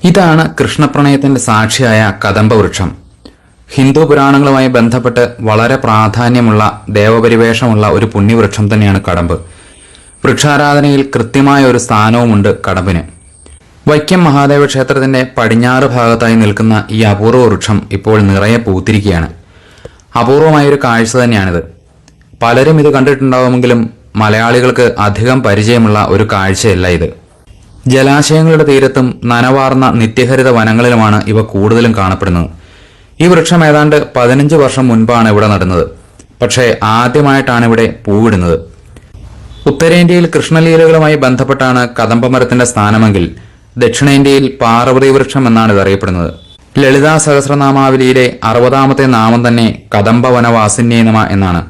ഇതാണ് കൃഷ്ണപ്രണയത്തിന്റെ സാക്ഷിയായ കദംബവൃക്ഷം. ഹിന്ദു പുരാണങ്ങളുമായി ബന്ധപ്പെട്ട് വളരെ പ്രാധാന്യമുള്ള ദേവപരിവേഷമുള്ള ഒരു പുണ്യവൃക്ഷം തന്നെയാണ് കടമ്പ്. വൃക്ഷാരാധനയിൽ കൃത്യമായ ഒരു സ്ഥാനവുമുണ്ട് കടമ്പിന്. വൈക്കം മഹാദേവ ക്ഷേത്രത്തിന്റെ പടിഞ്ഞാറ് ഭാഗത്തായി നിൽക്കുന്ന ഈ അപൂർവ വൃക്ഷം ഇപ്പോൾ നിറയെ പൂത്തിരിക്കുകയാണ്. അപൂർവമായൊരു കാഴ്ച തന്നെയാണിത്. പലരും ഇത് കണ്ടിട്ടുണ്ടാവുമെങ്കിലും മലയാളികൾക്ക് അധികം പരിചയമുള്ള ഒരു കാഴ്ചയല്ല ഇത്. ജലാശയങ്ങളുടെ തീരത്തും നനവാർന്ന നിത്യഹരിത വനങ്ങളിലുമാണ് ഇവ കൂടുതലും കാണപ്പെടുന്നത്. ഈ വൃക്ഷം ഏതാണ്ട് 15 വർഷം മുൻപാണ് ഇവിടെ നടുന്നത്. പക്ഷേ ആദ്യമായിട്ടാണ് ഇവിടെ പൂവിടുന്നത്. ഉത്തരേന്ത്യയിൽ കൃഷ്ണലീലകളുമായി ബന്ധപ്പെട്ടാണ് കദംബമരത്തിന്റെ സ്ഥാനമെങ്കിൽ ദക്ഷിണേന്ത്യയിൽ പാർവതി വൃക്ഷം എന്നാണ് ഇതറിയപ്പെടുന്നത്. ലളിതാ സഹസ്രനാമാവലിയിലെ 60ാമത്തെ നാമം തന്നെ കദംബവനവാസിന്യേ നമഃ എന്നാണ്.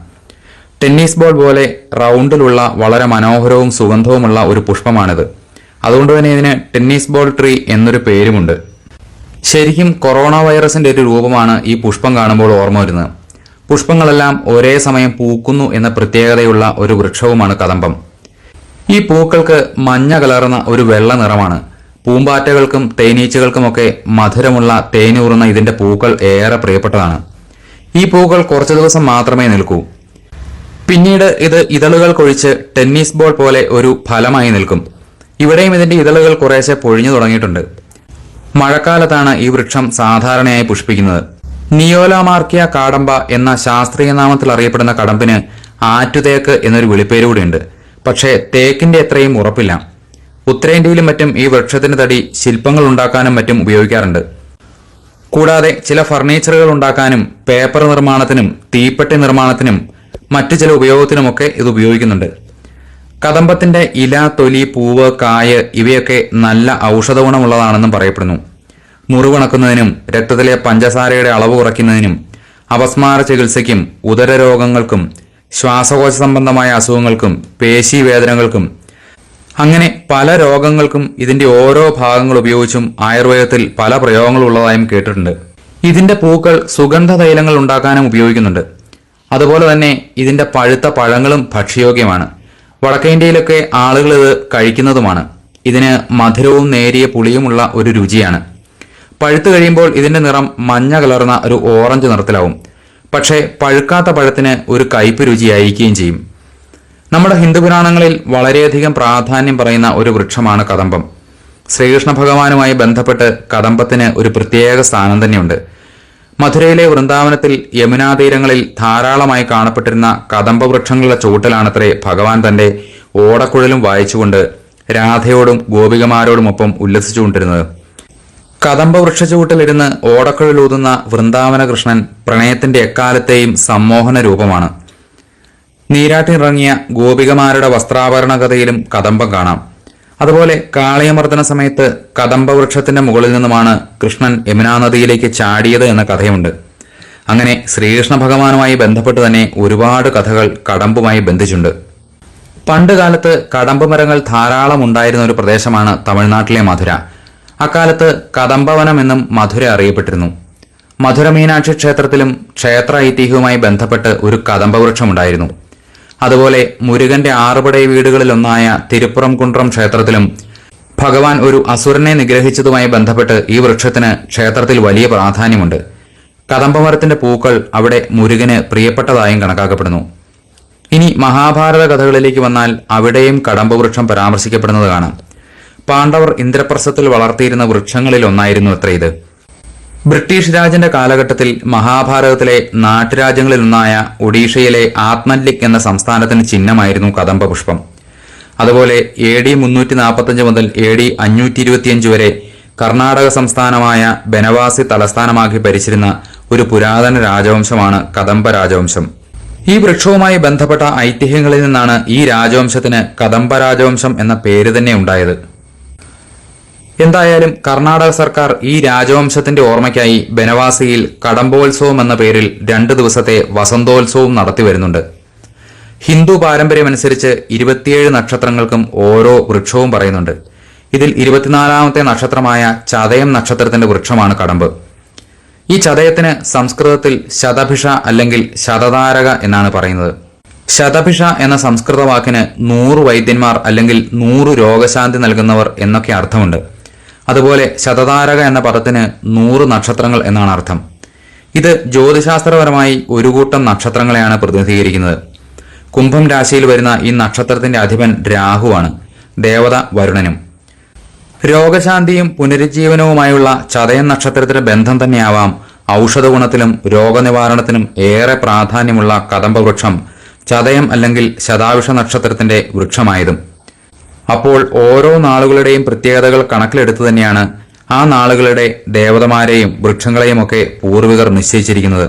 ടെന്നീസ് ബോൾ പോലെ റൗണ്ടിലുള്ള വളരെ മനോഹരവും സുഗന്ധവുമുള്ള ഒരു പുഷ്പമാണിത്. അതുകൊണ്ട് തന്നെ ഇതിന് ടെന്നീസ് ബോൾ ട്രീ എന്നൊരു പേരുമുണ്ട്. ശരിക്കും കൊറോണ വൈറസിന്റെ ഒരു രൂപമാണ് ഈ പുഷ്പം കാണുമ്പോൾ ഓർമ്മ വരുന്നത്. പുഷ്പങ്ങളെല്ലാം ഒരേ സമയം പൂക്കുന്നു എന്ന പ്രത്യേകതയുള്ള ഒരു വൃക്ഷവുമാണ് കദംബം. ഈ പൂക്കൾക്ക് മഞ്ഞ കലർന്ന ഒരു വെള്ള നിറമാണ്. പൂമ്പാറ്റകൾക്കും തേനീച്ചകൾക്കുമൊക്കെ മധുരമുള്ള തേനൂറുന്ന ഇതിന്റെ പൂക്കൾ ഏറെ പ്രിയപ്പെട്ടതാണ്. ഈ പൂക്കൾ കുറച്ചു ദിവസം മാത്രമേ നിൽക്കൂ. പിന്നീട് ഇത് ഇതളുകൾ കൊഴിച്ച് ടെന്നീസ് ബോൾ പോലെ ഒരു ഫലമായി നിൽക്കും. ഇവിടെയും ഇതിന്റെ ഇതളുകൾ കുറേശ്ശെ പൊഴിഞ്ഞു തുടങ്ങിയിട്ടുണ്ട്. മഴക്കാലത്താണ് ഈ വൃക്ഷം സാധാരണയായി പുഷ്പിക്കുന്നത്. നിയോലാമാർക്കിയ കാടമ്പ എന്ന ശാസ്ത്രീയ നാമത്തിൽ അറിയപ്പെടുന്ന കടമ്പിന് ആറ്റുതേക്ക് എന്നൊരു വിളിപ്പേരുകൂടിയുണ്ട്. പക്ഷേ തേക്കിന്റെ അത്രയും ഉറപ്പില്ല. ഉത്തരേന്ത്യയിലും മറ്റും ഈ വൃക്ഷത്തിന്റെ തടി ശില്പങ്ങൾ ഉണ്ടാക്കാനും മറ്റും ഉപയോഗിക്കാറുണ്ട്. കൂടാതെ ചില ഫർണിച്ചറുകൾ ഉണ്ടാക്കാനും പേപ്പർ നിർമ്മാണത്തിനും തീപ്പെട്ടി നിർമ്മാണത്തിനും മറ്റു ചില ഉപയോഗത്തിനുമൊക്കെ ഇത് ഉപയോഗിക്കുന്നുണ്ട്. കദംബത്തിന്റെ ഇല, തൊലി, പൂവ്, കായ് ഇവയൊക്കെ നല്ല ഔഷധ ഗുണമുള്ളതാണെന്നും പറയപ്പെടുന്നു. മുറിവണക്കുന്നതിനും രക്തത്തിലെ പഞ്ചസാരയുടെ അളവ് കുറയ്ക്കുന്നതിനും അപസ്മാര ചികിത്സയ്ക്കും ഉദരരോഗങ്ങൾക്കും ശ്വാസകോശ സംബന്ധമായ അസുഖങ്ങൾക്കും പേശീവേദനകൾക്കും അങ്ങനെ പല രോഗങ്ങൾക്കും ഇതിന്റെ ഓരോ ഭാഗങ്ങൾ ഉപയോഗിച്ചും ആയുർവേദത്തിൽ പല പ്രയോഗങ്ങളുള്ളതായും കേട്ടിട്ടുണ്ട്. ഇതിന്റെ പൂക്കൾ സുഗന്ധ തൈലങ്ങൾ ഉണ്ടാക്കാനും ഉപയോഗിക്കുന്നുണ്ട്. അതുപോലെ തന്നെ ഇതിന്റെ പഴുത്ത പഴങ്ങളും ഭക്ഷ്യയോഗ്യമാണ്. വടക്കേന്ത്യയിലൊക്കെ ആളുകൾ ഇത് കഴിക്കുന്നതുമാണ്. ഇതിന് മധുരവും നേരിയ പുളിയുമുള്ള ഒരു രുചിയാണ്. പഴുത്തു കഴിയുമ്പോൾ ഇതിന്റെ നിറം മഞ്ഞ കലർന്ന ഒരു ഓറഞ്ച് നിറത്തിലാവും. പക്ഷേ പഴുക്കാത്ത പഴത്തിന് ഒരു കയ്പ് രുചിയായിരിക്കുകയും ചെയ്യും. നമ്മുടെ ഹിന്ദു പുരാണങ്ങളിൽ വളരെയധികം പ്രാധാന്യം പറയുന്ന ഒരു വൃക്ഷമാണ് കദംബം. ശ്രീകൃഷ്ണ ഭഗവാനുമായി ബന്ധപ്പെട്ട് കദംബത്തിന് ഒരു പ്രത്യേക സ്ഥാനം തന്നെയുണ്ട്. മധുരയിലെ വൃന്ദാവനത്തിൽ യമുനാതീരങ്ങളിൽ ധാരാളമായി കാണപ്പെട്ടിരുന്ന കദംബ വൃക്ഷങ്ങളുടെ ചുവട്ടിലാണത്രേ ഭഗവാൻ തന്റെ ഓടക്കുഴലും വായിച്ചുകൊണ്ട് രാധയോടും ഗോപികമാരോടുമൊപ്പം ഉല്ലസിച്ചുകൊണ്ടിരുന്നത്. കദംബ വൃക്ഷച്ചുവട്ടിലിരുന്ന് ഓടക്കുഴലൂതുന്ന വൃന്ദാവന കൃഷ്ണൻ പ്രണയത്തിന്റെ എക്കാലത്തെയും സമ്മോഹന രൂപമാണ്. നീരാട്ടിനിറങ്ങിയ ഗോപികമാരുടെ വസ്ത്രാഭരണ കഥയിലും കദംബം കാണാം. അതുപോലെ കാളയമർദ്ദന സമയത്ത് കദംബ വൃക്ഷത്തിന്റെ മുകളിൽ നിന്നുമാണ് കൃഷ്ണൻ യമുനാ നദിയിലേക്ക് ചാടിയത് എന്ന കഥയുണ്ട്. അങ്ങനെ ശ്രീകൃഷ്ണ ഭഗവാനുമായി ബന്ധപ്പെട്ട് തന്നെ ഒരുപാട് കഥകൾ കടമ്പുമായി ബന്ധിച്ചുണ്ട്. പണ്ട് കാലത്ത് കടമ്പ് മരങ്ങൾ ധാരാളം ഉണ്ടായിരുന്ന ഒരു പ്രദേശമാണ് തമിഴ്നാട്ടിലെ മധുര. അക്കാലത്ത് കദംബവനം എന്നും മധുര അറിയപ്പെട്ടിരുന്നു. മധുര മീനാക്ഷി ക്ഷേത്രത്തിലും ക്ഷേത്ര ഐതിഹ്യവുമായി ബന്ധപ്പെട്ട് ഒരു കദംബവൃക്ഷമുണ്ടായിരുന്നു. അതുപോലെ മുരുകന്റെ 6 പടൈ വീടുകളിലൊന്നായ തിരുപ്പുറം കുണ്ട്രം ക്ഷേത്രത്തിലും ഭഗവാൻ ഒരു അസുരനെ നിഗ്രഹിച്ചതുമായി ബന്ധപ്പെട്ട് ഈ വൃക്ഷത്തിന് ക്ഷേത്രത്തിൽ വലിയ പ്രാധാന്യമുണ്ട്. കദംബമരത്തിന്റെ പൂക്കൾ അവിടെ മുരുകന് പ്രിയപ്പെട്ടതായും കണക്കാക്കപ്പെടുന്നു. ഇനി മഹാഭാരത കഥകളിലേക്ക് വന്നാൽ അവിടെയും കദംബവൃക്ഷം പരാമർശിക്കപ്പെടുന്നത് കാണാം. പാണ്ഡവർ ഇന്ദ്രപ്രസ്ഥത്തിൽ വളർത്തിയിരുന്ന വൃക്ഷങ്ങളിൽ ഒന്നായിരുന്നു അത്ര ഇത്. ബ്രിട്ടീഷ് രാജന്റെ കാലഘട്ടത്തിൽ മഹാഭാരതത്തിലെ നാട്ടുരാജ്യങ്ങളിലൊന്നായ ഒഡീഷയിലെ ആത്മല്ലിക് എന്ന സംസ്ഥാനത്തിന് ചിഹ്നമായിരുന്നു കദംബ പുഷ്പം. അതുപോലെ AD 345 മുതൽ AD 525 വരെ കർണാടക സംസ്ഥാനമായ ബനവാസി തലസ്ഥാനമാക്കി ഭരിച്ചിരുന്ന ഒരു പുരാതന രാജവംശമാണ് കദംബ രാജവംശം. ഈ വൃക്ഷവുമായി ബന്ധപ്പെട്ട ഐതിഹ്യങ്ങളിൽ നിന്നാണ് ഈ രാജവംശത്തിന് കദംബ രാജവംശം എന്ന പേര് തന്നെ ഉണ്ടായത്. എന്തായാലും കർണാടക സർക്കാർ ഈ രാജവംശത്തിന്റെ ഓർമ്മയ്ക്കായി ബനവാസിയിൽ കടമ്പോത്സവം എന്ന പേരിൽ 2 ദിവസത്തെ വസന്തോത്സവം നടത്തി വരുന്നുണ്ട്. ഹിന്ദു പാരമ്പര്യമനുസരിച്ച് 27 നക്ഷത്രങ്ങൾക്കും ഓരോ വൃക്ഷവും പറയുന്നുണ്ട്. ഇതിൽ 24ാമത്തെ നക്ഷത്രമായ ചതയം നക്ഷത്രത്തിന്റെ വൃക്ഷമാണ് കടമ്പ്. ഈ ചതയത്തിന് സംസ്കൃതത്തിൽ ശതഭിഷ അല്ലെങ്കിൽ ശതതാരക എന്നാണ് പറയുന്നത്. ശതഭിഷ എന്ന സംസ്കൃത വാക്കിന് 100 വൈദ്യന്മാർ അല്ലെങ്കിൽ 100 രോഗശാന്തി നൽകുന്നവർ എന്നൊക്കെ അർത്ഥമുണ്ട്. അതുപോലെ ശതതാരക എന്ന പദത്തിന് 100 നക്ഷത്രങ്ങൾ എന്നാണ് അർത്ഥം. ഇത് ജ്യോതിശാസ്ത്രപരമായി ഒരു കൂട്ടം നക്ഷത്രങ്ങളെയാണ് പ്രതിനിധീകരിക്കുന്നത്. കുംഭം രാശിയിൽ വരുന്ന ഈ നക്ഷത്രത്തിന്റെ അധിപൻ രാഹുവാണ്, ദേവത വരുണനും. രോഗശാന്തിയും പുനരുജ്ജീവനവുമായുള്ള ചതയം നക്ഷത്രത്തിന്റെ ബന്ധം തന്നെയാവാം ഔഷധ ഗുണത്തിലും രോഗനിവാരണത്തിനും ഏറെ പ്രാധാന്യമുള്ള കദംബവൃക്ഷം ചതയം അല്ലെങ്കിൽ ശതാവിഷ നക്ഷത്രത്തിന്റെ വൃക്ഷമായതും. അപ്പോൾ ഓരോ നാളുകളുടെയും പ്രത്യേകതകൾ കണക്കിലെടുത്തു തന്നെയാണ് ആ നാളുകളുടെ ദേവതമാരെയും വൃക്ഷങ്ങളെയും ഒക്കെ പൂർവികർ നിശ്ചയിച്ചിരിക്കുന്നത്.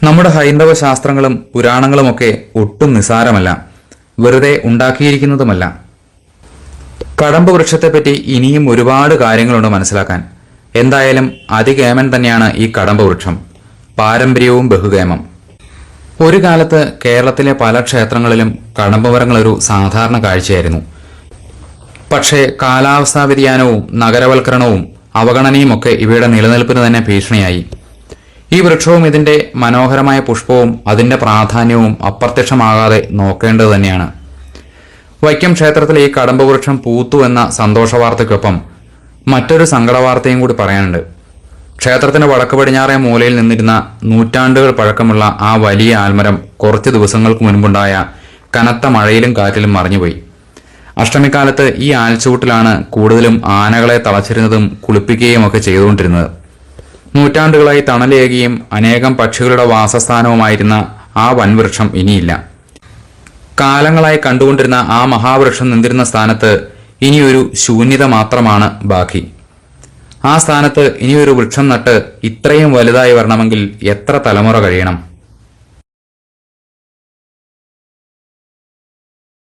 നമ്മുടെ ഹൈന്ദവ ശാസ്ത്രങ്ങളും പുരാണങ്ങളുമൊക്കെ ഒട്ടും നിസാരമല്ല, വെറുതെ ഉണ്ടാക്കിയിരിക്കുന്നതുമല്ല. കടമ്പ് വൃക്ഷത്തെപ്പറ്റി ഇനിയും ഒരുപാട് കാര്യങ്ങളുണ്ട് മനസ്സിലാക്കാൻ. എന്തായാലും അതികേമൻ തന്നെയാണ് ഈ കടമ്പ് വൃക്ഷം, പാരമ്പര്യവും ബഹുകേമം. ഒരു കാലത്ത് കേരളത്തിലെ പല ക്ഷേത്രങ്ങളിലും കടമ്പ് മരങ്ങളൊരു സാധാരണ കാഴ്ചയായിരുന്നു. പക്ഷേ കാലാവസ്ഥാ വ്യതിയാനവും നഗരവൽക്കരണവും അവഗണനയുമൊക്കെ ഇവയുടെ നിലനിൽപ്പിന് തന്നെ ഭീഷണിയായി. ഈ വൃക്ഷവും ഇതിന്റെ മനോഹരമായ പുഷ്പവും അതിന്റെ പ്രാധാന്യവും അപ്രത്യക്ഷമാകാതെ നോക്കേണ്ടത് തന്നെയാണ്. വൈക്കം ക്ഷേത്രത്തിലെ ഈ കടമ്പ് വൃക്ഷം പൂത്തു എന്ന സന്തോഷവാർത്തയ്ക്കൊപ്പം മറ്റൊരു സങ്കടവാർത്തയും കൂടി പറയാനുണ്ട്. ക്ഷേത്രത്തിന്റെ വടക്ക് പടിഞ്ഞാറേ മൂലയിൽ നിന്നിരുന്ന നൂറ്റാണ്ടുകൾ പഴക്കമുള്ള ആ വലിയ ആൽമരം കുറച്ച് ദിവസങ്ങൾക്ക് മുൻപുണ്ടായ കനത്ത മഴയിലും കാറ്റിലും മറിഞ്ഞുപോയി. അഷ്ടമിക്കാലത്ത് ഈ ആൽച്ചൂട്ടിലാണ് കൂടുതലും ആനകളെ തളച്ചിരുന്നതും കുളിപ്പിക്കുകയും ഒക്കെ ചെയ്തുകൊണ്ടിരുന്നത്. നൂറ്റാണ്ടുകളായി തണലേകിയും അനേകം പക്ഷികളുടെ വാസസ്ഥാനവുമായിരുന്ന ആ വൻവൃക്ഷം ഇനിയില്ല. കാലങ്ങളായി കണ്ടുകൊണ്ടിരുന്ന ആ മഹാവൃക്ഷം നിന്നിരുന്ന സ്ഥാനത്ത് ഇനിയൊരു ശൂന്യത മാത്രമാണ് ബാക്കി. ആ സ്ഥാനത്ത് ഇനിയൊരു വൃക്ഷം നട്ട് ഇത്രയും വലുതായി വരണമെങ്കിൽ എത്ര തലമുറ കഴിയണം?